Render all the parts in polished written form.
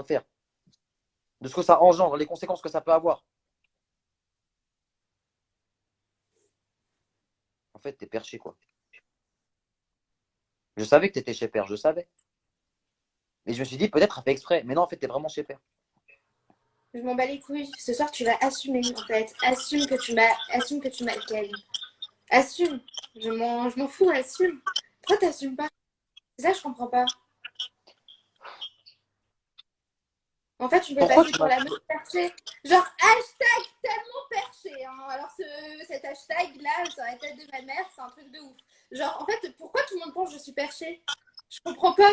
faire, de ce que ça engendre, les conséquences que ça peut avoir. En fait, t'es perché, quoi. Je savais que t'étais chez Père, je savais. Et je me suis dit, peut-être, elle fait exprès. Mais non, en fait, t'es vraiment chez Père. Je m'en bats les couilles. Ce soir, tu vas assumer, en fait. Assume que tu m'as ken. Assume. Je m'en fous, assume. Pourquoi t'assumes pas? C'est ça, je comprends pas. En fait, tu me fais Pourquoi passer tu pour m'as. la meuf perchée. Genre, hashtag tellement perché. Hein. Alors, cet hashtag-là, sur la tête de ma mère, c'est un truc de ouf. Genre, en fait, pourquoi tout le monde pense que je suis perchée? Je comprends pas.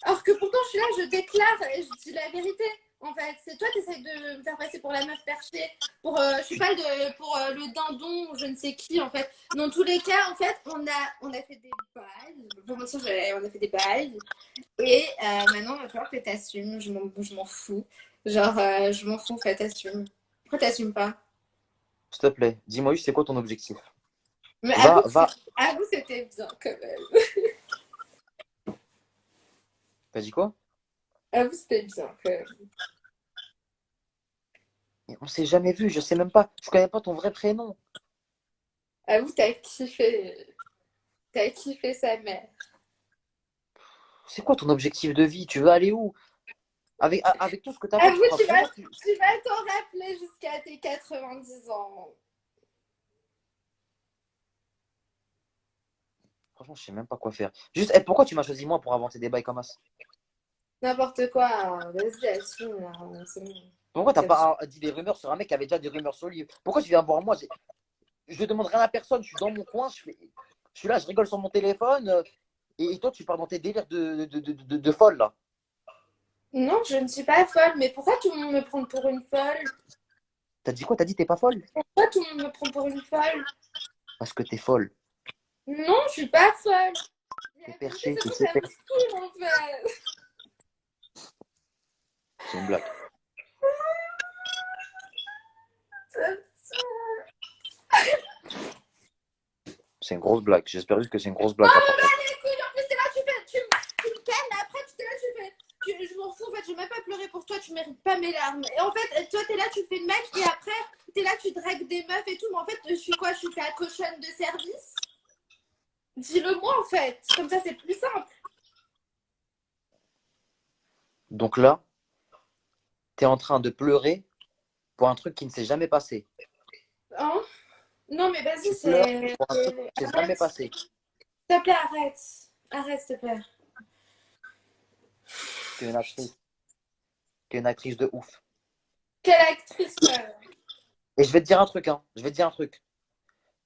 Alors que pourtant, je suis là, je déclare et je dis la vérité. En fait, c'est toi qui essayes de me faire passer pour la meuf perchée, je suis pas pour le dindon, je ne sais qui, en fait. Dans tous les cas, en fait, on a fait des bails. Pour mentir, on a fait des bails. Et maintenant, il va falloir que t'assumes. Je m'en fous. Genre, je m'en fous, en fait, assume. Pourquoi t'assumes pas? S'il te plaît, dis-moi juste, c'est quoi ton objectif? Mais Va, va. avoue, c'était bien quand même. T'as dit quoi? Avoue, c'était bien quand même. On s'est jamais vu, je sais même pas. Je connais pas ton vrai prénom. Avoue, t'as kiffé sa mère. C'est quoi ton objectif de vie? Tu veux aller où? Avec tout ce que t'as fait, tu Avoue, crois tu vas, vraiment que tu vas t'en rappeler jusqu'à tes 90 ans. Franchement, je sais même pas quoi faire. Juste, eh, pourquoi tu m'as choisi moi pour inventer des bails comme ça? N'importe quoi, hein. Vas-y, assume, là. C'est bon. Pourquoi t'as Assume. pas dit des rumeurs sur un mec qui avait déjà des rumeurs sur lui? Pourquoi tu viens voir moi? Je demande rien à personne, je suis dans mon coin, je suis là, je rigole sur mon téléphone, et toi tu pars dans tes délires de folle là. Non, je ne suis pas folle, mais pourquoi tout le monde me prend pour une folle? T'as dit quoi? T'as dit t'es pas folle? Pourquoi tout le monde me prend pour une folle? Parce que t'es folle. Non, je suis pas folle. La T'es vérité, perché, c'est t'es que ça me super. saoule, en fait. C'est une blague. Ça me saoule. C'est une grosse blague. J'espère juste que c'est une grosse Non, blague à part mais ça. allez, écoute, en plus, t'es là, tu me calmes, mais après, tu t'es là, tu fais. Je m'en fous, en fait, je vais même pas pleurer pour toi, tu mérites pas mes larmes. Et en fait, toi, t'es là, tu fais le mec, et après, t'es là, tu dragues des meufs et tout, mais en fait, je suis quoi? Je suis ta cochonne de service? Dis-le-moi, en fait. Comme ça, c'est plus simple. Donc là, t'es en train de pleurer pour un truc qui ne s'est jamais passé. Hein? Non, mais vas-y, Tu pleures c'est. pour un truc qui ne s'est jamais Arrête. passé. S'il te plaît, arrête. Arrête, s'il te plaît. T'es une actrice. T'es une actrice de ouf. Quelle actrice, meuf. Et je vais te dire un truc, hein. Je vais te dire un truc.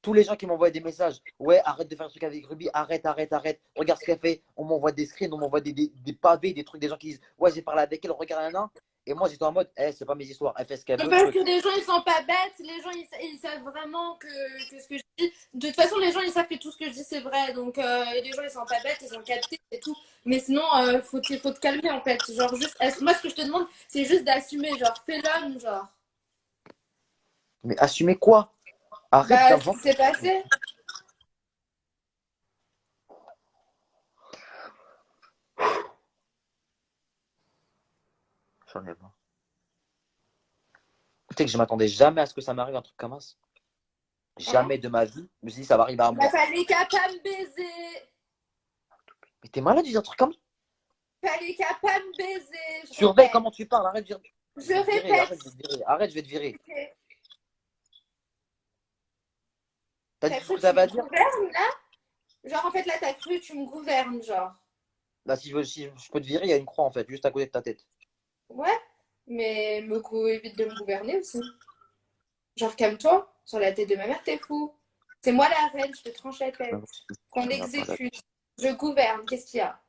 Tous les gens qui m'envoient des messages, ouais, arrête de faire un truc avec Ruby, arrête, arrête, arrête. Regarde ce qu'elle fait. On m'envoie des screens, on m'envoie des pavés, des trucs, des gens qui disent, ouais, j'ai parlé avec elle, regarde un. Et moi, j'étais en mode, eh, c'est pas mes histoires. Elle fait ce qu'elle veut, Parce que truc. les gens, ils sont pas bêtes. Les gens, ils savent vraiment que ce que je dis. De toute façon, les gens, ils savent que tout ce que je dis, c'est vrai. Donc, les gens, ils sont pas bêtes, ils ont capté, c'est tout. Mais sinon, faut te calmer, en fait. Genre, juste, moi, ce que je te demande, c'est juste d'assumer. Genre, fais l'homme, genre. Mais assumez quoi? Arrête Bah, ce qui d'inventer. s'est passé. J'en ai marre. Tu sais que je m'attendais jamais à ce que ça m'arrive un truc comme ça. Hein? Jamais de ma vie. Je me suis dit, ça va arriver à Bah, moi. fallait qu'à pas me baiser. Mais t'es malade de dire un truc comme ça? Fallait qu'à pas me baiser, je Surveille répète. comment tu parles. Arrête de dire. Je Je vais te virer. répète. Arrête, je vais te virer. Arrête, je vais te virer. Ok. T'as dit T'as tout ce cru que que tu t'avais me à dire? gouvernes, là? Genre, en fait, là, t'as cru que tu me gouvernes, genre. Là, si je peux te virer, il y a une croix en fait, juste à côté de ta tête. Ouais, mais évite de me gouverner aussi. Genre, calme-toi, sur la tête de ma mère, t'es fou. C'est moi la reine, je te tranche la tête. Qu'on exécute. Je gouverne, qu'est-ce qu'il y a?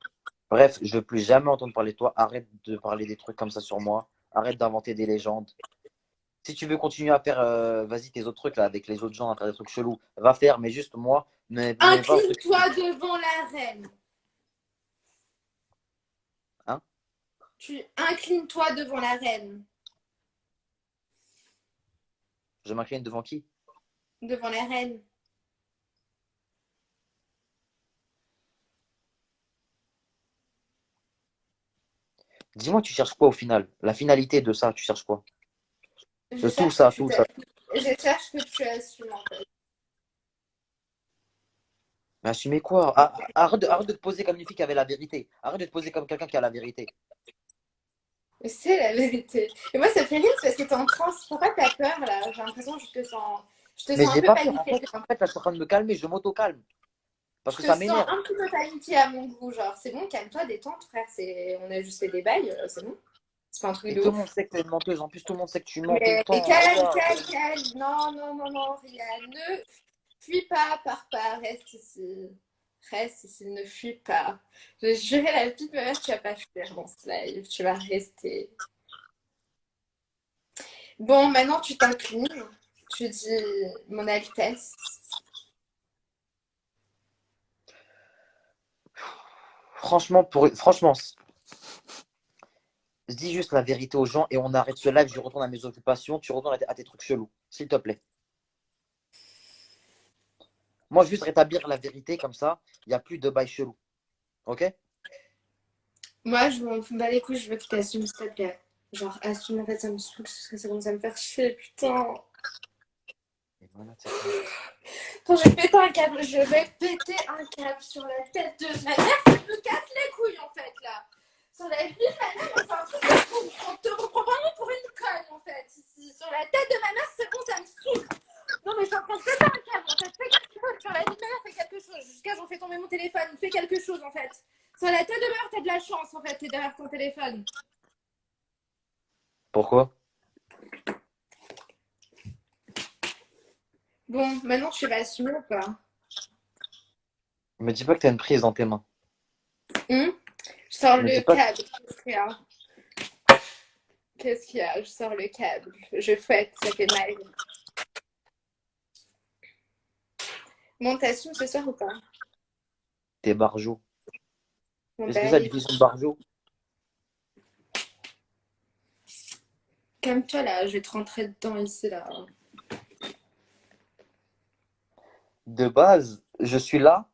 Bref, je veux plus jamais entendre parler de toi. Arrête de parler des trucs comme ça sur moi. Arrête d'inventer des légendes. Si tu veux continuer à faire, vas-y, tes autres trucs là, avec les autres gens, à faire des trucs chelous, va faire, mais juste moi, mais va au truc. Incline-toi devant la reine. Hein? Tu incline-toi devant la reine. Je m'incline devant qui? Devant la reine. Dis-moi, tu cherches quoi au final? La finalité de ça, tu cherches quoi? Je De tout cherche que ça, tu tout ça. je cherche que tu assumes en fait. Mais assumer quoi? Arrête de te poser comme une fille qui avait la vérité. Arrête de te poser comme quelqu'un qui a la vérité. Mais c'est la vérité. Et moi, ça me fait rire parce que t'es en transe. Pourquoi t'as peur là? J'ai l'impression que je te Mais sens un j'ai peu pas peur. paniquée. En fait, là, je suis en train de me calmer, je m'auto-calme. Parce Je que te ça sens m'énerve. un petit peu paniquée à mon goût. Genre, c'est bon, calme-toi, détente, frère. On a juste fait des bails, c'est bon. C'est pas un truc Et de tout le monde ouf. sait que t'es une menteuse. En plus, tout le monde sait que tu mens tout le Mais temps. calme, Regarde. calme, calme. Non, non, non, non, rien. Ne fuis pas, pars pas, reste ici. Reste ici, ne fuis pas. Je jurais la vie de ma mère, tu vas pas fuir dans ce live. Tu vas rester. Bon, maintenant tu t'inclines. Tu dis Mon Altesse. Franchement, dis juste la vérité aux gens et on arrête ce live. Je retourne à mes occupations. Tu retournes à tes trucs chelous. S'il te plaît. Moi, juste rétablir la vérité comme ça. Il n'y a plus de bail chelou. Ok? Moi, je m'en bats les couilles, je veux que tu assumes, s'il te plaît. Genre, assume, en fait, ça me saoule, parce que ça commence à me faire chier, putain. Et voilà, c'est ça. Quand je vais péter un câble, je vais péter un câble sur la tête de ma mère, ça me casse les couilles, en fait, là. Sur la vie de ma mère, on fait un truc de fou. On te reprend vraiment pour une conne, en fait, ici. Sur la tête de ma mère, c'est bon, ça me saoule. Non, mais je suis en train de péter un câble, en fait. Fais quelque chose. Sur la vie de ma mère, fais quelque chose. Jusqu'à j'en fais tomber mon téléphone. Fais quelque chose, en fait. Sur la tête de ma mère, t'as de la chance, en fait. T'es derrière ton téléphone. Pourquoi? Bon, maintenant, tu vas assumer ou pas? Me dis pas que t'as une prise dans tes mains. Hum. Je sors Me le dis pas que... câble. Qu'est-ce qu'il y a? Qu'est-ce qu'il y a? Je sors le câble. Je fouette, ça fait mal. Bon, t'assumes ce soir ou pas? t'es barjot. Bon, Est-ce bah que c'est la allez, division de barjot? calme-toi là, je vais te rentrer dedans ici là. De base, je suis là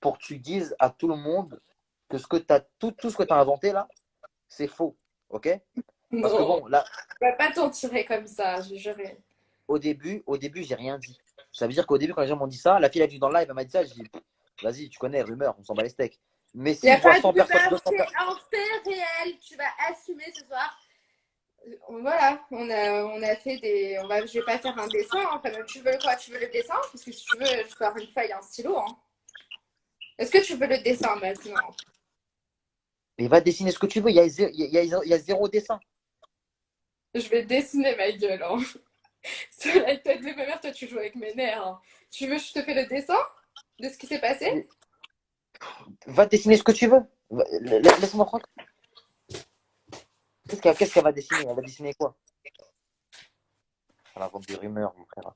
pour que tu dises à tout le monde que tout ce que tu as inventé là, c'est faux. OK? Parce que Non, bon, là, tu vas pas t'en tirer comme ça, je jure. au début, j'ai rien dit. Ça veut dire qu'au début, quand les gens m'ont dit ça, la fille a dit dans le live, elle m'a dit ça, j'ai dit, vas-y, tu connais, rumeur, on s'en bat les steaks. Mais Il n'y si a je vois pas de 100 personnes, rumeur, 200 c'est personnes, un fait réel. Tu vas assumer ce soir. Voilà, on a fait des. Je vais pas faire un dessin. Hein, quand même. Tu veux quoi? Tu veux le dessin? Parce que si tu veux, je peux avoir une feuille et un stylo. Hein. Est-ce que tu veux le dessin maintenant? mais va dessiner ce que tu veux, il y a zéro dessin. Je vais dessiner ma gueule. Hein. Sur la tête de ma mère, toi, tu joues avec mes nerfs. Hein. Tu veux que je te fais le dessin de ce qui s'est passé? Va dessiner ce que tu veux. Laisse-moi tranquille. Qu'est-ce qu'elle va dessiner? Elle va dessiner quoi? Elle invente des rumeurs, mon frère.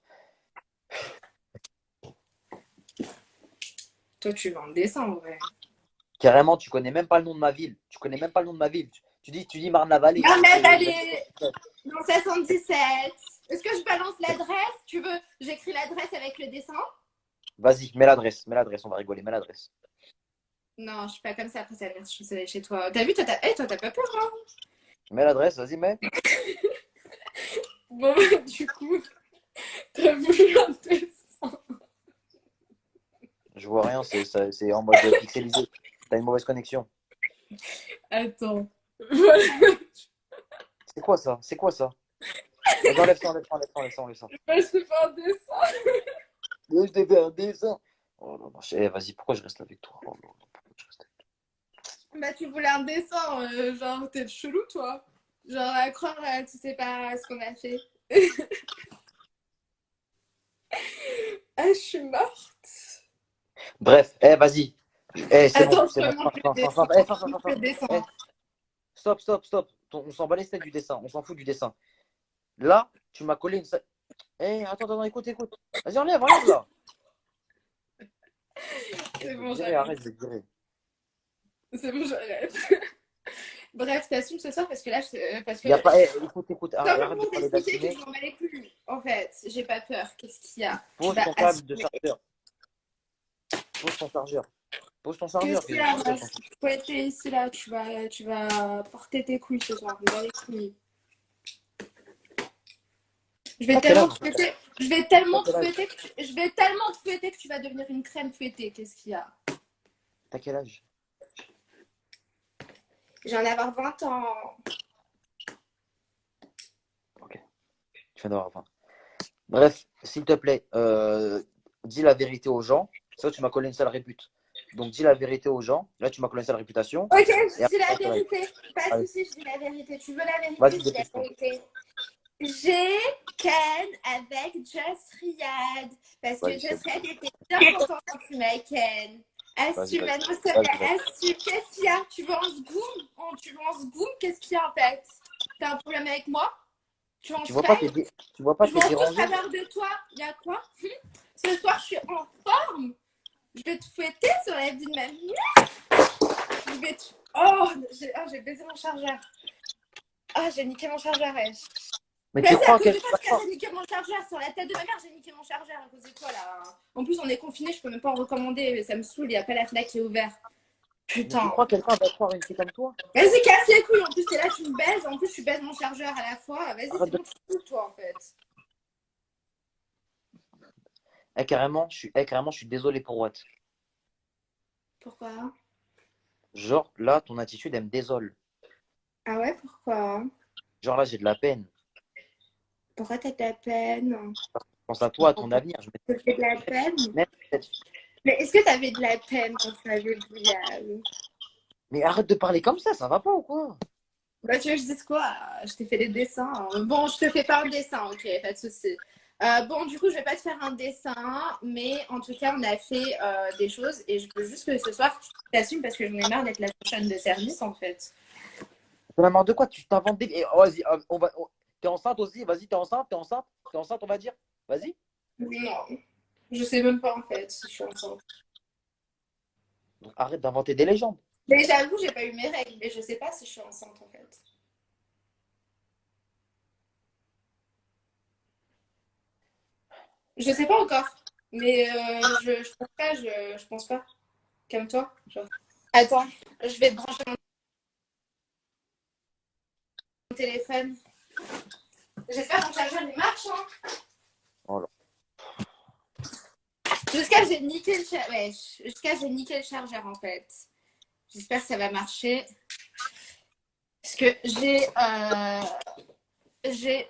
Toi, tu veux un dessin, en vrai. Carrément, tu connais même pas le nom de ma ville. Tu connais même pas le nom de ma ville. Tu dis Marne-la-Vallée. Mohamed C'est la ville. Ali, dans 77. Est-ce que je balance l'adresse? Tu veux? J'écris l'adresse avec le dessin? Vas-y, mets l'adresse, on va rigoler, mets l'adresse. Non, je suis pas comme ça. Après, ça va venir chez toi. T'as vu, toi, t'as pas peur, hein? Mets l'adresse, vas-y, mets. Bon, du coup, t'as voulu un dessin. Je vois rien, c'est en mode pixelisé. T'as une mauvaise connexion. Attends. Voilà. C'est quoi ça? C'est quoi ça? Vas-y, enlève ça, enlève ça, enlève ça, enlève ça, enlève ça. Je te fais un dessin. Je t'ai fait un dessin. Oh là là, vas-y, pourquoi je reste avec toi? Oh là là, pourquoi je reste avec Bah, tu voulais un dessin. Genre, t'es chelou, toi. Genre, à croire, tu sais pas ce qu'on a fait. Ah, je suis morte. Bref, vas-y. C'est bon, Attends, je c'est bon. te montre le Fin, fin, fin, dessin. fin. Fin, Je te fin, fin, montre fin. le dessin. Eh, stop, stop, stop. On s'en bat les steaks du dessin. On s'en fout du dessin. Là, tu m'as collé une. Attends, écoute. Vas-y, enlève là. C'est Je vais bon, te virer, j'arrête. arrête, je vais te virer. C'est bon, j'arrête. Bref, t'assumes ce soir parce que là, parce que Y a pas. Écoute, arrête de simplement parler t'expliquer que d'assumer. je m'en bats les couilles. En fait, j'ai pas peur. Qu'est-ce qu'il y a? Tu Pose vas ton câble de assumer. chargeur. Pose ton chargeur. Pose ton chargeur. Qu'est-ce qu'il y a, Qu'est-ce que là? tu fais? Faut être ici, là. Tu vas porter tes couilles ce soir. Dans les couilles. Je vais T'as quel tellement âge te en fait? fouetter. T'as quel âge? Je vais tellement te fouetter que tu vas devenir une crème fouettée. Qu'est-ce qu'il y a? T'as quel âge? J'en ai avoir 20 ans. Ok, tu viens d'avoir 20. Bref, s'il te plaît, dis la vérité aux gens. Ça, tu m'as collé une sale répute. Donc, dis la vérité aux gens. Là, tu m'as collé une sale réputation. Ok, Et je dis la après, vérité. Pas de allez, soucis, je dis la vérité. Tu veux la vérité, vas-y, je dis la dépêche-toi. vérité. J'ai Ken avec Just Riyad. Parce que Vas-y, je te Just dis. Riyad était bien content quand tu m'as Ken. Vas-y, Assume vas-y. maintenant, s'il te Vas-y, plaît. vas-y. Assume. Qu'est-ce qu'il y a? Tu veux en sgoum? Tu veux en sgoum? Qu'est-ce qu'il y a en fait? T'as un problème avec moi? Tu en Tu vois pas, stress? tu vois pas, Je t'es m'en fous, je dérangé? travers de toi. Il y a quoi? Ce soir, je suis en forme. Je vais te fouetter sur la vie de ma vie. Je vais te... Oh, j'ai baisé mon chargeur. Ah, j'ai niqué mon chargeur, wesh. Mais Mais tu c'est à crois cause qu'elle de toi va que pas? j'ai niqué mon chargeur. Sur la tête de ma mère, j'ai niqué mon chargeur à cause de toi, là. En plus, on est confiné, je peux même pas en recommander. Ça me saoule, il n'y a pas la Fnac qui est ouverte. Mais tu Putain. crois que quelqu'un va croire une fille comme toi? Vas-y, casse les couilles. En plus, t'es là, tu me baises. En plus, tu baises mon chargeur à la fois. Vas-y, Arrête c'est de... bon, tu te fous, toi, en fait. Carrément, je suis désolé pour Watt. Pourquoi? Genre, là, ton attitude, elle me désole. Ah ouais, pourquoi? Genre, là, j'ai de la peine. Pourquoi t'as de la peine? Je pense à toi, à ton avenir. Ça te fait de la peine? Même cette fille. Mais est-ce que t'avais de la peine quand tu m'avais vu Mais arrête de parler comme ça va pas ou quoi? Bah, tu veux que je dise quoi? Je t'ai fait des dessins. Bon, je te fais pas un dessin, ok, pas de souci. Bon, du coup, je vais pas te faire un dessin, mais en tout cas, on a fait des choses et je veux juste que ce soir, tu t'assumes parce que j'en ai marre d'être la chaîne de service en fait. T'en as marre de quoi? Tu t'inventes des... Oh, vas-y, t'es enceinte aussi? Vas-y, t'es enceinte? T'es enceinte? T'es enceinte, on va dire? Vas-y. Non, je sais même pas en fait si je suis enceinte. Donc, arrête d'inventer des légendes. Mais j'avoue, j'ai pas eu mes règles, mais je sais pas si je suis enceinte en fait. Je sais pas encore, mais je pense pas, je pense pas. Comme toi. Genre. Attends, je vais te brancher mon téléphone. J'espère que mon chargeur il marche. Hein. Voilà. Jusqu'à j'ai niqué le chargeur. Ouais, jusqu'à j'ai niqué le chargeur en fait. J'espère que ça va marcher. Parce que j'ai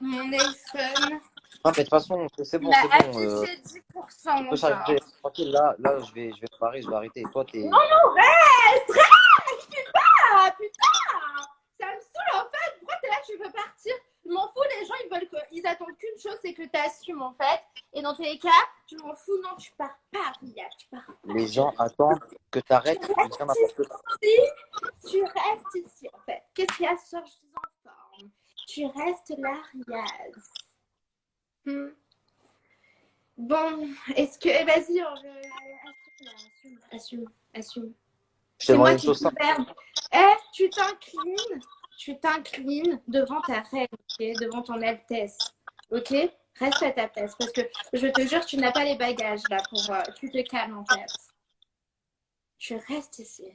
mon iPhone. Non, mais de toute façon, c'est Il bon, m'a c'est bon. affiché Tu peux 10%. charger. Genre. Tranquille, là, je vais me barrer, je vais arrêter. Et toi, Non, t'es. non, reste, reste, putain, putain. Ça me saoule en fait. Pourquoi t'es là, tu veux partir? Je m'en fous, les gens, ils attendent qu'une chose, c'est que tu assumes en fait. Et dans tous les cas, je m'en fous, non, tu pars pas, Ria, tu pars pas. Les gens attendent que tu Tu arrêtes de dire restes n'importe quoi. ici, tu restes ici en fait. Qu'est-ce qu'il y a ce soir, je suis en forme. Tu restes là, Riyad. Bon, est-ce que. Vas-y, assume. Je t'ai C'est demandé moi une qui chose simple. gouverne. Tu t'inclines devant ta reine, ok, devant ton Altesse, ok? Reste à ta place parce que je te jure, tu n'as pas les bagages là pour. Tu te calmes en fait. Tu restes ici.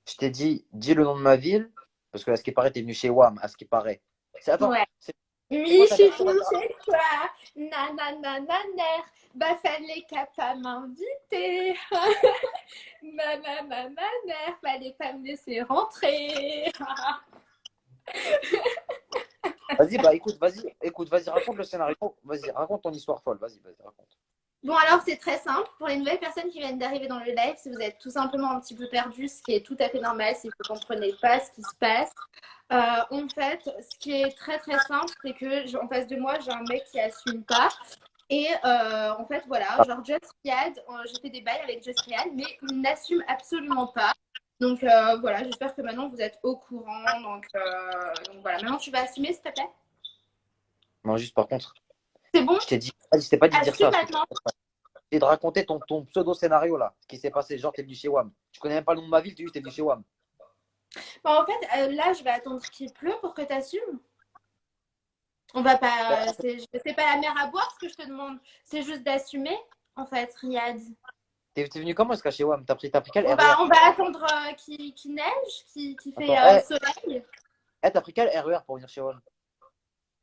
Je t'ai dit, dis le nom de ma ville, parce que à ce qui paraît, t'es venu chez WAM, à ce qui paraît. Attends, Ouais. c'est quoi ta Michi, version là? chez toi, nanana, bah fallait qu'à pas m'inviter. Ma mère, fallait pas me laisser rentrer. Vas-y, bah écoute, vas-y, raconte le scénario. Vas-y, raconte ton histoire folle. Vas-y, raconte. Bon, alors c'est très simple. Pour les nouvelles personnes qui viennent d'arriver dans le live, si vous êtes tout simplement un petit peu perdu, ce qui est tout à fait normal si vous ne comprenez pas ce qui se passe. En fait, ce qui est très très simple, c'est que en face de moi, j'ai un mec qui assume pas. Et en fait, voilà, genre Just Riyad, j'ai fait des bails avec Just Riyad, mais il n'assume absolument pas. Donc voilà, j'espère que maintenant vous êtes au courant. Donc voilà, maintenant tu vas assumer s'il te plaît. Non, juste par contre, C'est bon? je t'ai pas dit de dire Assume ça. maintenant. Je t'ai dit de raconter ton pseudo-scénario là, ce qui s'est passé. Genre, t'es venu chez WAM. Tu connais même pas le nom de ma ville, t'es venu chez WAM. Bon, en fait, là, je vais attendre qu'il pleut pour que tu assumes. On va Bah, pas. C'est pas la mer à boire ce que je te demande. C'est juste d'assumer, en fait, Riyad. T'es venu comment jusqu'à chez WAM? T'as pris quel On RER? va, on va attendre qu'il neige, qu'il fait Attends, soleil. t'as pris quel RER pour venir chez WAM?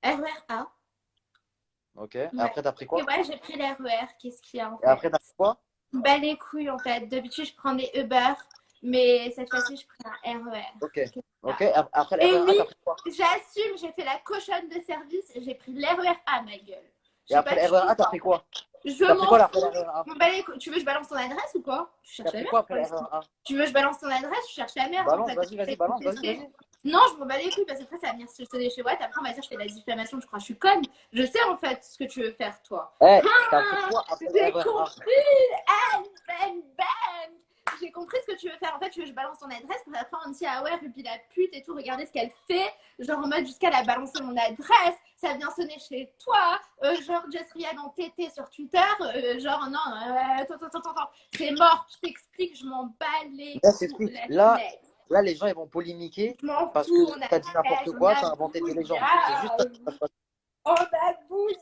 RER A. Ok. Et Ouais. après, t'as pris Et quoi? ouais, j'ai pris l'RER. Qu'est-ce qu'il y a en Et fait? après, t'as pris quoi? Bah les couilles en fait. D'habitude, je prends des Uber, mais cette fois-ci, je prends un RER. Ok. Qu'est-ce qu'il y Ok. a? Après le Et RER A, oui, t'as pris quoi? j'assume, j'ai fait la cochonne de service, j'ai pris l'RER A, ma gueule. Et J'ai après pas le de RER chance. A, t'as pris quoi? Je T'as pris m'en quoi là après fous. le RER A? Bah, tu veux que je balance ton adresse ou quoi? Tu T'as cherches la pris merde quoi après pour le l'instant. RER A? Tu veux que je balance ton adresse? Tu cherches la merde en Balance, fait. vas-y, balance, vas-y. Non, je m'en bats les couilles parce que après ça va venir se sonner chez Watt. Après on va dire je fais de la diffamation, je crois que je suis conne. Je sais en fait ce que tu veux faire toi. T'as pris quoi après le J'ai RER A? compris. Bang, bang. J'ai compris ce que tu veux faire. En fait, tu veux que je balance ton adresse pour après on dit ah ouais, Ruby la pute et tout, regardez ce qu'elle fait. Genre en mode jusqu'à la balancer mon adresse, ça vient sonner chez toi. Genre Jessria dans TT sur Twitter. Genre non, attends. C'est mort, je t'explique, je m'en bats les Là, c'est couilles. là, les gens, ils vont polémiquer Je m'en parce que fous, on a t'as dit n'importe quoi, t'as inventé des légendes. C'est juste ça qui va se passer. on a bouillé.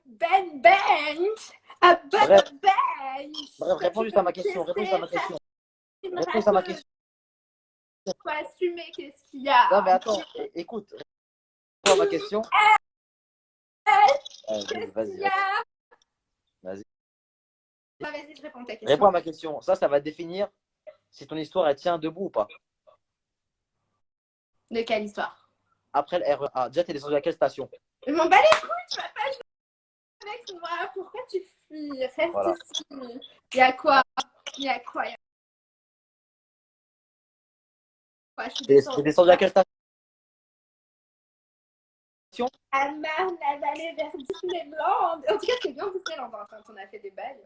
Ben ben. Ah Bref, ben ben. réponds juste à ma question. Réponds juste à ma question. Réponds juste à ma question. Faut assumer qu'est-ce qu'il y a. Non, mais attends, écoute, réponds à ma question. Qu'est-ce qu'il y a? Vas-y. Vas-y, je réponds à ta question. Réponds à ma question. Ça va définir si ton histoire, elle tient debout ou pas. De quelle histoire? Après le RER. Déjà, t'es descendu à quelle station? Je m'en bats les couilles, tu vas pas jouer avec moi. Pourquoi tu fuis? Reste Voilà. ici. Il y a quoi? Il y a quoi? Je suis T'es descendu à quelle station? à Marne-la-Vallée vers Disneyland. En tout cas, c'est bien Disneyland hein, quand on a fait des bails.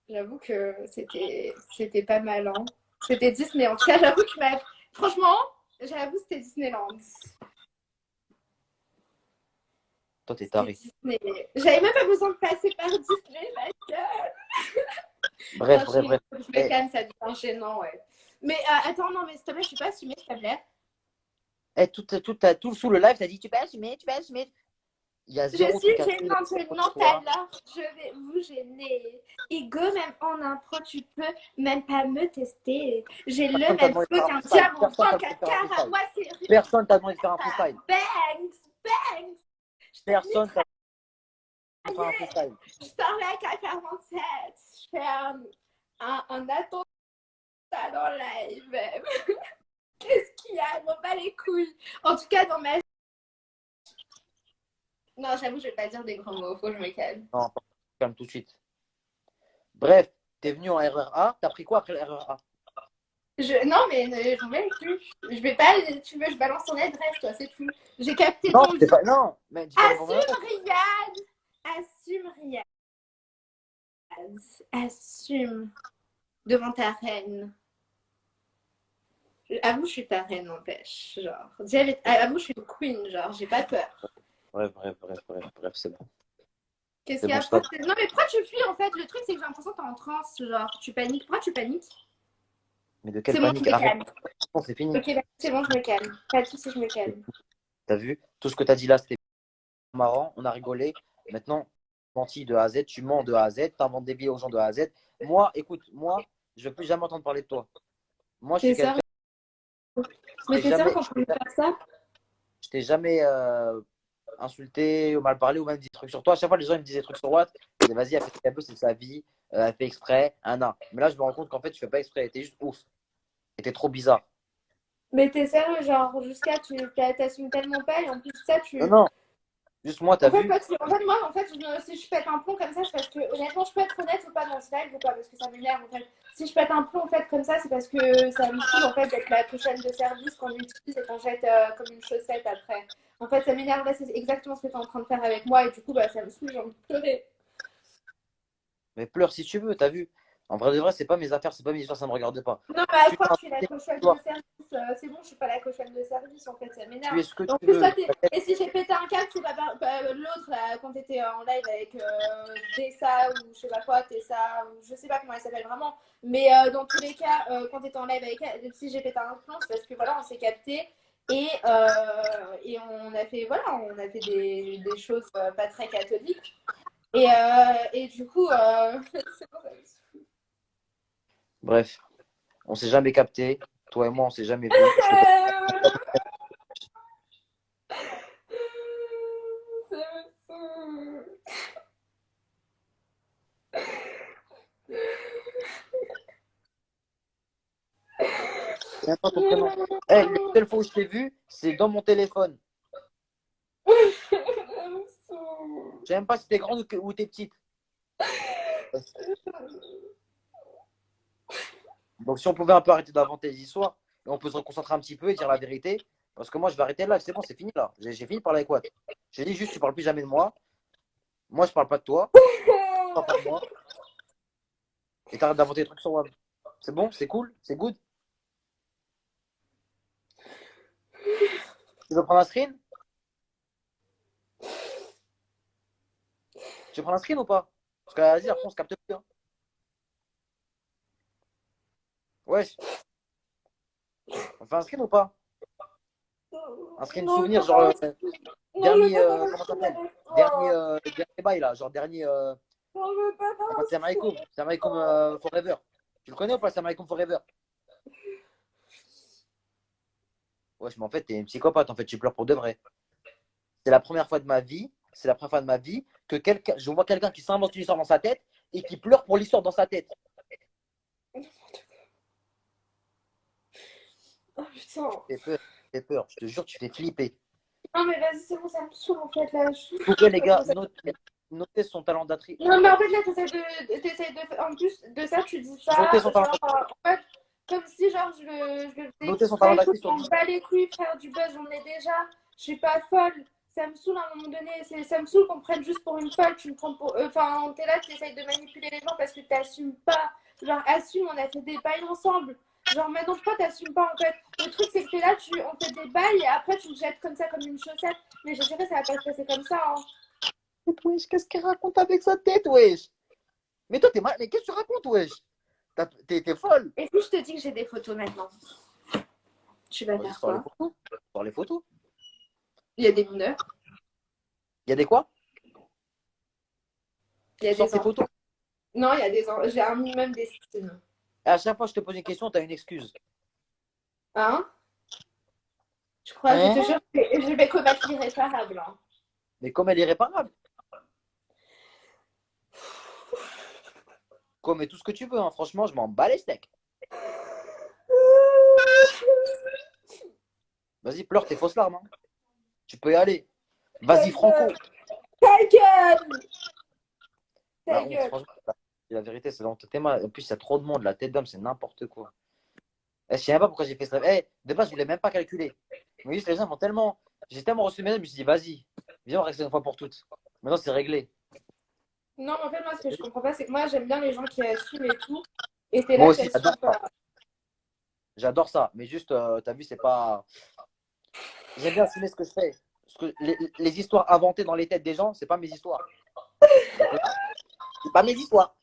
J'avoue que c'était pas mal. Hein. C'était Disney. En tout cas, j'avoue que franchement, j'avoue c'était Disneyland. Toi, t'es taré. Disney. J'avais même pas besoin de passer par Disney, ma gueule. Bref. Je me calme, ça devient gênant, ouais. Mais attends, non, mais s'il te plaît, je suis pas assumée, s'il te plaît. Tout sous le live, t'as dit tu peux assumer. Il y a Je zéro suis truc à gênante assumer. tout à l'heure. Je vais vous gêner. Ego, même en impro, tu peux même pas me tester. J'ai le même feu qu'un diamant dans le caca. Moi, c'est Personne t'a demandé de faire un freestyle. Banks. Personne t'a demandé de faire un freestyle. Je sors la K47. Je fais un attentat dans live. Qu'est-ce qu'il y a? Je m'en bats les couilles. En tout cas, dans ma... Non, j'avoue, je vais pas dire des grands mots. Faut que je me calme. Non, calme tout de suite. Bref, t'es venu en RER A. T'as pris quoi après le RER A? Non, mais je m'en bats les couilles. Je vais pas... Tu veux, je balance ton adresse, toi, c'est tout. J'ai capté Non, ton... c'est pas. Non, mais dis pas Assume, Riyad. Assume, Riyad. Assume. Devant ta reine. Avoue, je suis ta reine, n'empêche. Genre, avoue, je suis une queen, genre, j'ai pas peur. Bref, c'est bon. Qu'est-ce C'est qu'il y a? bon, stop. Non, mais pourquoi tu fuis en fait? Le truc, c'est que j'ai l'impression que t'es en transe. Genre, tu paniques. Pourquoi tu paniques? Mais de quelle C'est bon, je panique? me Arrête. calme. Non, c'est fini. Ok, c'est bon, je me calme. Pas de soucis, je me calme. T'as vu? Tout ce que t'as dit là, c'était marrant. On a rigolé. Maintenant, tu menti de A à Z. Tu mens de A à Z. T'inventes des billets aux gens de A à Z. Moi, écoute, je ne veux plus jamais entendre parler de toi. Moi, je suis C'est ça. quelqu'un. Mais t'es sûr qu'on peut faire ça? Je t'ai jamais insulté ou mal parlé ou même dit des trucs sur toi. À chaque fois, les gens ils me disaient des trucs sur Watt. Ils disaient, vas-y, elle fait ce qu'elle veut, c'est sa vie. Elle fait exprès. Un. Mais là, je me rends compte qu'en fait, tu fais pas exprès. T'es juste ouf. Et t'es trop bizarre. Mais t'es sérieux, genre, jusqu'à tu t'assumes tellement pas et en plus de ça, tu. Non. Juste moi, t'as En fait, vu? moi, si je pète un plomb comme ça, c'est parce que, honnêtement, je peux être honnête ou pas dans ce live ou pas, parce que ça m'énerve, en fait. Si je pète un plomb, en fait, comme ça, c'est parce que ça me saoule, en fait, d'être la prochaine de service qu'on utilise et qu'on jette comme une chaussette après. En fait, ça m'énerve, là, c'est exactement ce que tu es en train de faire avec moi, et du coup, bah, ça me saoule, j'ai envie de pleurer. Mais pleure si tu veux, t'as vu? En vrai de vrai, c'est pas mes affaires, c'est pas mes histoires, ça me regarde pas. Non, mais à Tu quoi t'en- je suis la cochonne de service c'est bon, je suis pas la cochonne de service, en fait, ça Tu m'énerve. es ce que En tu plus, veux. et si j'ai pété un câble, c'est pas l'autre, là, quand t'étais en live avec Dessa ou je sais pas quoi, Tessa, ou je sais pas comment elle s'appelle vraiment. Mais dans tous les cas, quand t'étais en live avec elle, si j'ai pété un plomb, c'est parce que voilà, on s'est capté. Et on a fait, voilà, on a fait des choses pas très catholiques. Et du coup, c'est bon, ça me saoule. Bref, on s'est jamais capté. Toi et moi, on s'est jamais vu. Je te connais. Ça me saoule. Même pas ton prénom. Eh, la seule fois où je t'ai vu, c'est dans mon téléphone. Ça me saoule. Je sais même pas si t'es grande ou t'es petite. Donc si on pouvait un peu arrêter d'inventer les histoires, et on peut se reconcentrer un petit peu et dire la vérité. Parce que moi, je vais arrêter là. C'est bon, c'est fini là. J'ai fini de parler avec Watt. J'ai dit juste, tu parles plus jamais de moi. Moi, je parle pas de toi. Tu parles pas de moi. Et t'arrêtes d'inventer des trucs sur Wam. C'est bon, c'est cool, c'est good. Tu veux prendre un screen? Tu veux prendre un screen ou pas? Parce que vas-y, après, on se capte plus. Hein. Wesh, on fait un screen ou pas? Un screen Non, je souvenir, veux genre pas. Non, je veux dernier. pas faire un Comment ça screen s'appelle? avec Dernier, toi. dernier bail là, genre dernier. Non, je veux pas faire En un mode screen Samaricoum. avec Samaricoum toi. Forever. Tu le connais ou pas, Samaricoum Forever? Wesh, mais en fait, t'es une psychopathe. En fait, tu pleures pour de vrai. C'est la première fois de ma vie. C'est la première fois de ma vie que quelqu'un, je vois quelqu'un qui s'invente une histoire dans sa tête et qui pleure pour l'histoire dans sa tête. Oh putain. Tu fais peur, tu fais peur. Je te jure, tu fais flipper. Non, mais vas-y, c'est bon, ça me saoule en fait là. S'il vous plaît, les gars, Ça- notez son talent d'actrice. Non, mais en fait, là, t'essayes de. En plus de ça, tu dis Notez ça, son talent genre, d'actrice. en fait, comme si, genre, je le faisais Notez son talent exprès et tout. d'actrice Je sur m'en 10. bats les couilles, frère, du buzz, j'en ai déjà. Je suis pas folle. Ça me saoule à un moment donné. Ça me saoule qu'on me prenne juste pour une folle. Tu me prends pour. Enfin, t'es là, tu essayes de manipuler les gens parce que t'assumes pas. Genre, assume, on a fait des bails ensemble. Genre, maintenant, pourquoi t'assumes pas en fait? Le truc, c'est que t'es là, on fait des bails et après, tu me jettes comme ça, comme une chaussette. Mais je dirais, ça va pas se passer comme ça, hein. Wesh, qu'est-ce qu'il raconte avec sa tête, wesh? Mais toi, t'es mal. Mais qu'est-ce que tu racontes, wesh? T'es folle. Et si je te dis que j'ai des photos maintenant, tu vas Vas-y, faire sors les quoi? photos. Sors les photos. Il y a des mineurs, Il y a des quoi? il y a Sors des tes enfants. photos. Non, il y a des enfants. J'ai un minimum d'estime. Et à chaque fois que je te pose une question, t'as une excuse. Hein? Je crois, je te Hein? jure, je vais commettre l'irréparable, hein. Mais comme elle est irréparable. Comme tout ce que tu veux, hein. Franchement, je m'en bats les steaks. Vas-y, pleure tes fausses larmes. Hein. Tu peux y aller. Ta Vas-y, Franco. gueule! Ta gueule! Ta La honte, gueule! franchement. La vérité, c'est la honte. En plus, il y a trop de monde. La tête d'homme, c'est n'importe quoi. Eh, je sais même pas pourquoi j'ai fait ça. Eh, de base, je voulais même pas calculer. Mais juste, les gens m'ont tellement. J'ai tellement reçu mes mails, je me suis dit, vas-y, viens, on règle ça une fois pour toutes. Maintenant, c'est réglé. Non, en fait, moi, ce que je comprends pas, c'est que moi, j'aime bien les gens qui assument et tout. Et c'est Moi là, aussi, t'assumes j'adore ça. pas. J'adore ça. Mais juste, t'as vu, c'est pas. J'aime bien assumer ce que je fais. Parce que les histoires inventées dans les têtes des gens, c'est pas mes histoires. Donc là, c'est pas mes histoires.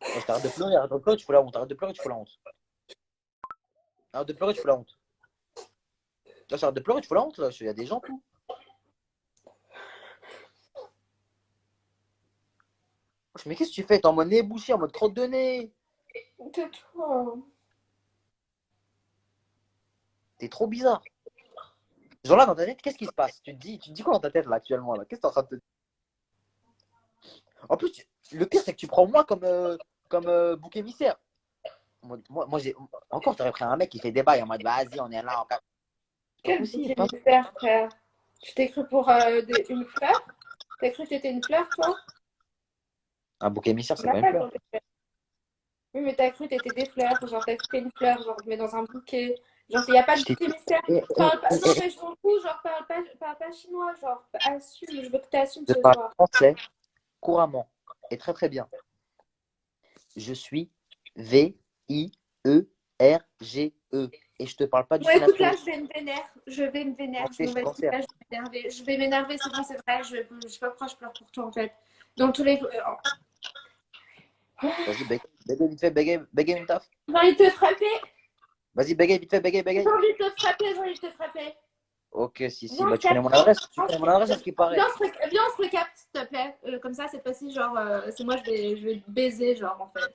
Moi, je t'arrête de pleurer, arrête de pleurer, tu fous la honte. Arrête de pleurer, tu fous la honte. Arrête de pleurer, tu fous la honte. Là, j'arrête de pleurer, tu fous la honte. Là. Il y a des gens, tout. Mais qu'est-ce que tu fais? T'es en mode nez bouché, en mode crotte de nez. Tais-toi. T'es trop bizarre. Genre là, dans ta tête, qu'est-ce qui se passe? Tu te dis quoi dans ta tête là actuellement là? Qu'est-ce que t'es en train de te dire? En plus, le pire, c'est que tu prends moi comme bouc émissaire. Moi j'ai. Encore, t'aurais pris un mec qui fait des bails en mode vas-y, on est là. Pas Quel possible. bouquet Pas... mystère, frère. Tu t'es cru pour une fleur? T'as cru que t'étais une fleur, toi? Un bouc émissaire, On c'est n'a pas une pas fleur. dans tes fleurs. Oui, mais t'as cru que t'étais des fleurs. Genre, t'as cru que t'étais une fleur. Genre, mais dans un bouquet. Genre, il n'y a pas de Je t'ai bouquet mystère. dit. Parle pas... Non, mais je m'en fous. Genre, parle pas chinois. Genre, assume. Je veux que tu assumes Je ce parle soir. français couramment et très très bien. Je suis Vierge. Et je te parle pas du Bon, écoute, là, Finasto. je vais me vénère. Je vais me vénère. Je Cancer, m'en je suis vais cancer. là, je vais m'énerver. Je vais m'énerver, c'est bon, c'est vrai. Je sais pas pourquoi je pleure pour toi, en fait. Dans tous les... Vas-y, bégaye vite fait, bégaye une taf. J'ai envie de te frapper. Vas-y, bégaye vite fait, bégaye, J'ai bégaye. envie de te frapper. J'ai envie de te frapper. Ok, si. Viens, on Bah, se tu connais mon capte. adresse. Tu connais mon adresse, à ce qui paraît. Viens, on se recapte, s'il te plaît. Comme ça, cette fois-ci, genre, c'est moi, je vais te baiser, genre, en fait.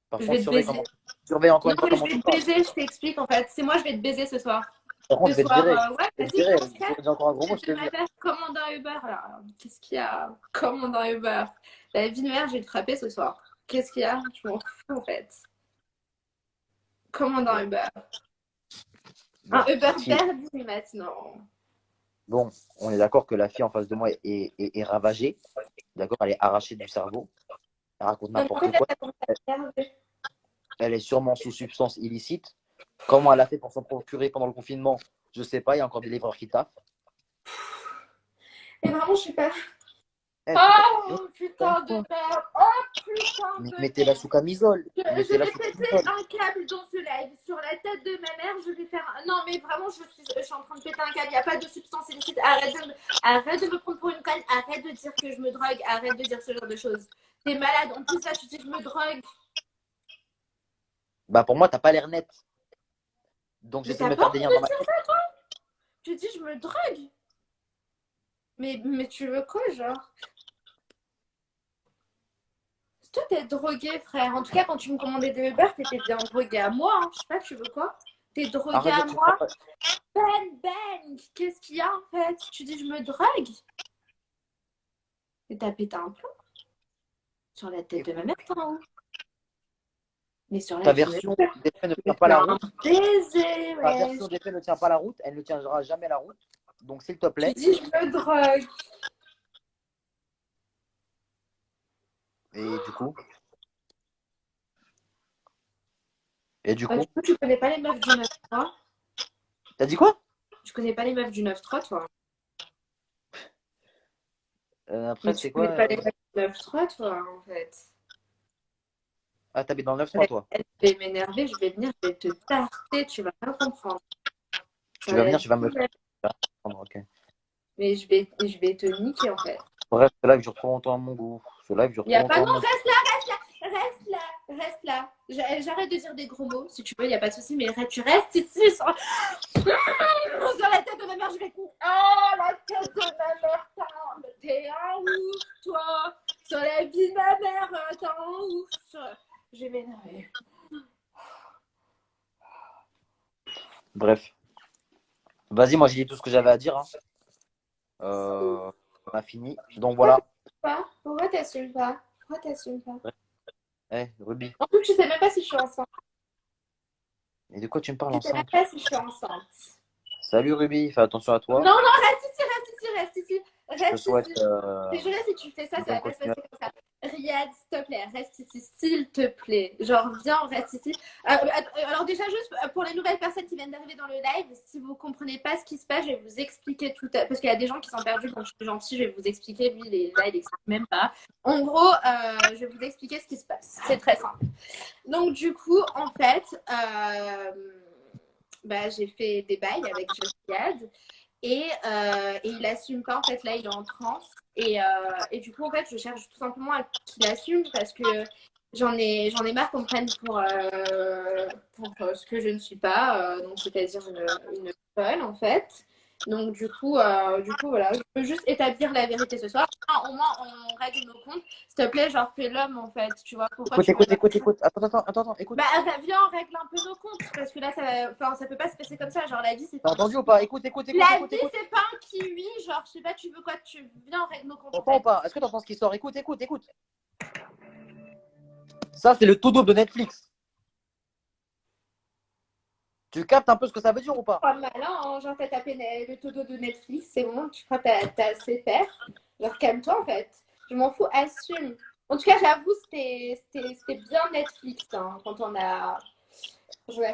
Par Je contre, vais te baiser. surveille encore Non, une fois mais je comment vais tu te parles. baiser, je t'explique, en fait. C'est moi, je vais te baiser ce soir. Par contre, Ce je vais te soir, virer. ouais, Je vais te vas-y, virer. viens, on se Si tu capte. dis encore un gros mot, je te De ma vire. mère, commande un Uber, là. Qu'est-ce qu'il y a? Commande un Uber. La vie de mère, je vais te frapper ce soir. Qu'est-ce qu'il y a? Je m'en fous, en fait. Commande un Bon, Uber. Un bon. Uber Si, perdu maintenant. bon, on est d'accord que la fille en face de moi est ravagée. D'accord? Elle est arrachée du cerveau. Elle raconte Non, mais en fait, n'importe là, quoi. ça commence à m'énerver. Elle est sûrement sous substance illicite. Comment elle a fait pour s'en procurer pendant le confinement? Je sais pas. Il y a encore des livreurs qui taffent. Et vraiment, je suis pas. Eh, Oh putain de quoi? merde! Oh putain de Mettez-la merde! sous camisole. Je Mettez-la vais sous péter camisole. un câble dans ce live. Sur la tête de ma mère, je vais faire. Non, mais vraiment, je suis en train de péter un câble. Il n'y a pas de substance illicite. Arrête de me prendre pour une conne. Arrête de dire que je me drogue. Arrête de dire ce genre de choses. T'es malade. En plus, là, tu dis que je me drogue. Bah, pour moi, t'as pas l'air net. Donc, Mais j'essaie de t'as me pas faire des envie liens dans de ma dire tête. ça? Tu dis je me drogue. Mais tu veux quoi, genre? Toi, t'es drogué, frère. En tout cas, quand tu me commandais des Uber, t'étais bien drogué à moi. Hein. Je sais pas, tu veux quoi? T'es drogué Arrête de à dire que tu moi? pas. Bang, bang! Qu'est-ce qu'il y a en fait? Tu dis je me drogue? Mais t'as pété un plomb sur la tête de ma mère, toi, hein. Mais sur la Ta vie de ma version mère. des faits ne Mais tient pas c'est la un route. baiser, Ta wesh. version des faits ne tient pas la route. Elle ne tiendra jamais la route. Donc, s'il te Tu plaît. dis je me drogue. Et du coup. Et du Du coup. coup, tu connais pas les meufs du 9-3? T'as dit quoi? Tu connais pas les meufs du 9-3, toi? Après, Mais c'est tu quoi connais pas les meufs du 9-3, toi, en fait. Ah, t'habites dans le Je 9-3, toi. vais m'énerver, je vais venir, je vais te tarter, tu vas rien comprendre. Tu Ça vas va venir, être tu vas me le super. faire. Ok. Mais je vais te niquer, en fait. Bref, ce live dure trop longtemps à mon goût. Ce live dure Il n'y trop a pas, longtemps à non, mon goût. reste là, reste là. J'arrête de dire des gros mots, si tu veux, il n'y a pas de souci, mais tu restes ici sur... sur la tête de ma mère, je vais couper. Oh, la tête de ma mère, t'es un ouf, toi. Sur la vie de ma mère, t'es un ouf. Je vais m'énerver. Bref. Vas-y, moi, j'ai dit tout ce que j'avais à dire. Hein. On a fini. Donc, voilà. Pourquoi t'assumes pas? Pourquoi t'assumes pas? Eh, Ruby. En plus, je sais même pas si je suis enceinte. Et de quoi tu me parles Je sais même enceinte? pas si je suis enceinte. Salut, Ruby. Fais attention à Non, toi. non, reste ici, reste ici, reste ici. Je te Reste souhaite ici. Je jure, si tu fais ça, une ça bonne va pas se passer continuation. comme ça. Riyad, s'il te plaît, reste ici, s'il te plaît. Genre, viens, reste ici. Alors déjà, juste pour les nouvelles personnes qui viennent d'arriver dans le live, si vous comprenez pas ce qui se passe, je vais vous expliquer tout à... Parce qu'il y a des gens qui sont perdus, donc je suis gentille, je vais vous expliquer. Lui, là, il explique même pas. En gros, je vais vous expliquer ce qui se passe. C'est très simple. Donc, du coup, en fait, j'ai fait des bails avec Riyad. Et il assume pas, en fait, là, il est en transe. Et du coup, en fait, je cherche tout simplement à qu'il assume parce que j'en ai marre qu'on me prenne pour ce que je ne suis pas, donc c'est-à-dire une folle, en fait. Donc, du coup, voilà, je peux juste établir la vérité ce soir. Au moins, on règle nos comptes. S'il te plaît, genre, fais l'homme, en fait. Tu vois, pourquoi tu me... Écoute. Attends, écoute. Bah, viens, on règle un peu nos comptes parce que là, ça peut pas se passer comme ça. Genre, la vie, c'est T'as pas un entendu ou pas? Écoute. la vie, c'est pas un kiwi, genre, je sais pas, tu veux quoi, tu viens, on règle nos comptes en T'entends ou fait. pas? Est-ce que t'entends ce qui sort? Écoute. Ça, c'est le tout double de Netflix. Tu captes un peu ce que ça veut dire ou pas? Pas malin, hein, genre, t'as tapé le todo de Netflix, c'est bon, tu crois que t'as assez faire. Genre, calme-toi en fait. Je m'en fous, assume. En tout cas, j'avoue, c'était bien Netflix hein, quand on a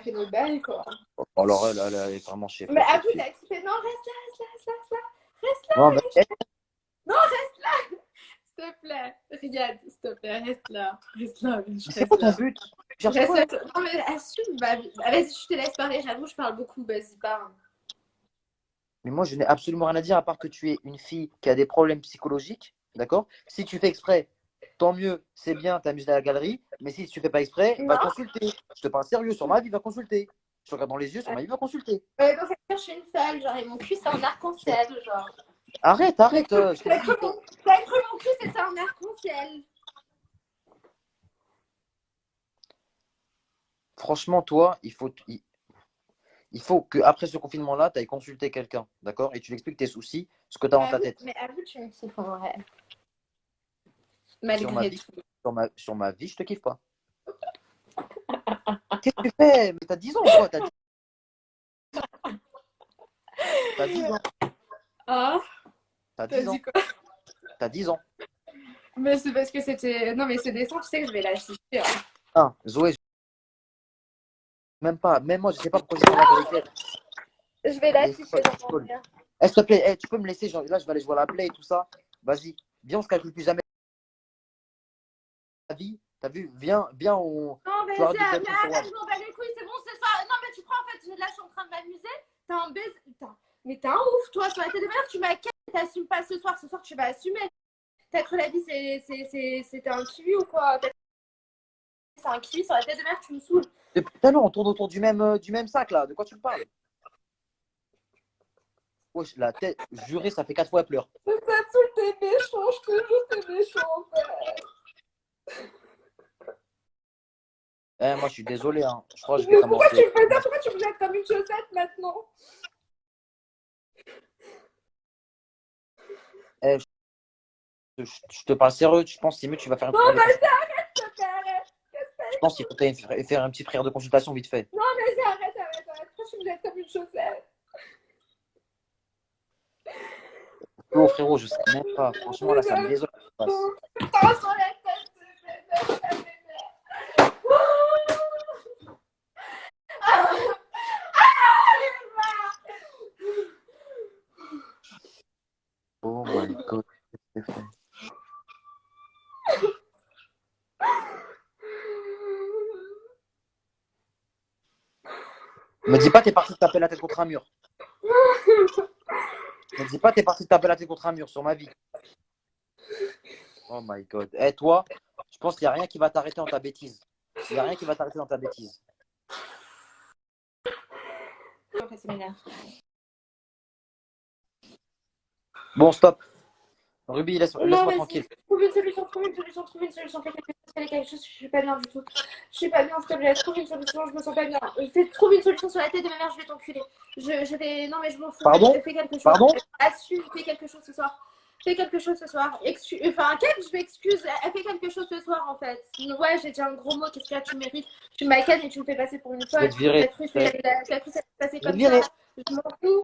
fait nos balles, quoi. Alors, elle est vraiment chef, Mais cette avoue, fille. t'as kiffé. Non, reste là, Non, mais non, reste là, s'il te plaît. Regarde, s'il te plaît, reste là, biche, c'est reste quoi ton là. but? Tu cherches Reste quoi là. là? Non, mais assume, vas-y, je te laisse parler, j'avoue, je parle beaucoup, vas-y, parle. Mais moi, je n'ai absolument rien à dire à part que tu es une fille qui a des problèmes psychologiques. D'accord? Si tu fais exprès, tant mieux, c'est bien, t'amuses à la galerie. Mais si tu fais pas exprès, va Non, consulter. Je te parle sérieux sur ma vie, va consulter. Je te regarde dans les yeux, sur ma vie, va consulter. Donc, ça veut dire que je suis une folle. Genre, et mon cul, c'est en arc-en-ciel. Genre. Arrête, arrête. Je t'ai T'as dit. cru mon cul, c'était en arc-en-ciel. Franchement, toi, il faut qu'après ce confinement-là, tu ailles consulter quelqu'un, d'accord? Et tu lui expliques tes soucis, ce que tu as dans ta tête. Mais avoue, tu me kiffes en vrai. Sur ma Malgré vie, tout. sur ma vie, je te kiffe pas. Qu'est-ce que tu fais? Mais t'as 10 ans, quoi. T'as 10 ans. Ah, T'as t'as 10 ans. dit quoi? T'as 10 ans. Mais c'est parce que c'était. Non, mais ce dessin, tu sais que je vais l'afficher. Hein. Ah, Zoé, même pas. Même moi, je sais pas pourquoi j'ai fait la vérité. Je vais l'afficher dans mon lien. S'il te plaît, tu peux me laisser. Genre, là, je vais aller jouer à la play et tout ça. Vas-y. Viens, on se calcule plus jamais la vie. T'as vu? Viens, on. Non, mais Tu arrêtes de arrête, te sur One. je m'en bats les couilles, c'est bon, c'est ça. Non, mais tu crois, en fait, là, je suis en train de m'amuser. T'as un baiser. Mais t'es un ouf, toi, sur la tête de mère, tu m'as t'assumes pas ce soir. Ce soir, tu vas assumer. T'as cru la vie, c'était un kiwi ou quoi? C'est un kiwi sur la tête de mère, tu me saoules. Depuis tout à l'heure, on tourne autour du même sac, là. De quoi tu me parles? Wesh, la tête, juré, ça fait 4 fois, elle pleure. Ça te saoule, t'es méchant, je te jure, t'es méchant, en fait. Moi, je suis désolé, hein. Je crois que je vais Mais pourquoi commencer. tu me fais ça? Pourquoi tu me jettes comme une chaussette maintenant? Je te parle sérieux. Je pense, Simon, tu vas faire une Non, prière de mais consultation. arrête, s'il te plaît, arrête. Je pense qu'il faut faire un petit prière de consultation vite fait. Non, mais arrête. Pourquoi tu me jettes comme une chaussette? Oh, frérot, je sais même pas. Franchement, là, ça me désole. Putain, sur la tête de mère. Oh my god, qu'est-ce que c'est fait? Me dis pas t'es parti te taper la tête contre un mur. Me dis pas t'es parti te taper la tête contre un mur sur ma vie. Oh my god. Toi, je pense qu'il n'y a rien qui va t'arrêter dans ta bêtise. Il n'y a rien qui va t'arrêter dans ta bêtise. Bon, stop. Ruby, laisse-moi tranquille. Trouve une solution, fais quelque chose, je suis pas bien du tout. Je suis pas bien, s'il te plaît, trouve une solution, je me sens pas bien. Trouve une solution sur la tête de ma mère, je vais t'enculer. Je vais. Non, mais je m'en fous. Pardon? Fais quelque chose. Pardon? Assume, fais quelque chose ce soir. Fais quelque chose ce soir. Enfin, je m'excuse. Elle fait quelque chose ce soir en fait. Ouais, j'ai dit un gros mot. Qu'est-ce que tu mérites? Tu m'accueilles et tu me fais passer pour une Je vais folle. te virer. T'as cru que ça s'est passé Je vais te comme virer. ça. Je m'en fous.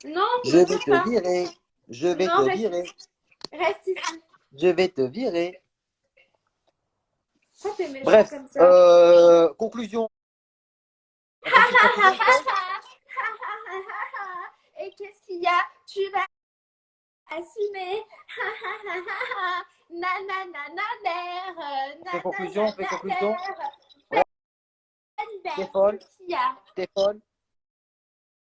Non, Je vais bouge pas. te virer. Je vais Non, te virer. Reste ici. Je vais te virer. Pourquoi t'es méchant Bref, comme ça? conclusion. Et qu'est-ce qu'il y a? Tu vas assumer. Fais conclusion. Qu'est-ce T'es folle. qu'il y a? T'es folle.